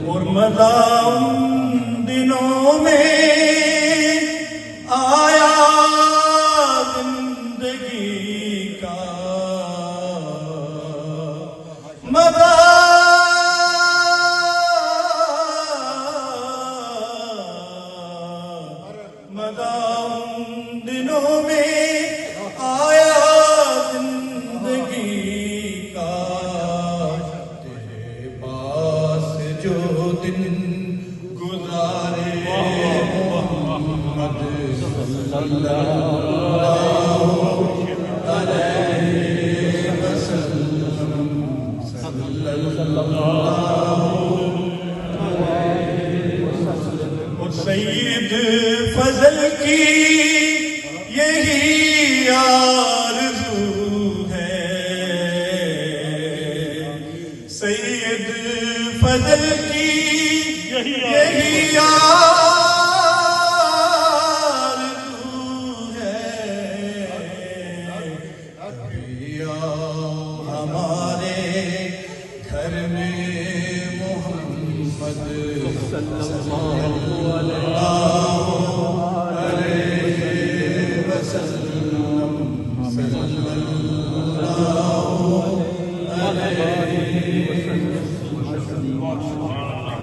اور مزہ ان دنوں میں آیا زندگی کا، مزہ ان دنوں میں آیا زندگی کا، تیرے پاس جو دن گزارے محمد صلی اللہ علیہ وسلم، صلی اللہ اور سید فضل کی یہی آرزو ہے، سید فضل کی یہی آرزو ہے، کبھی آؤ ہمارے گھر میں محمد صلی اللہ علیہ وسلم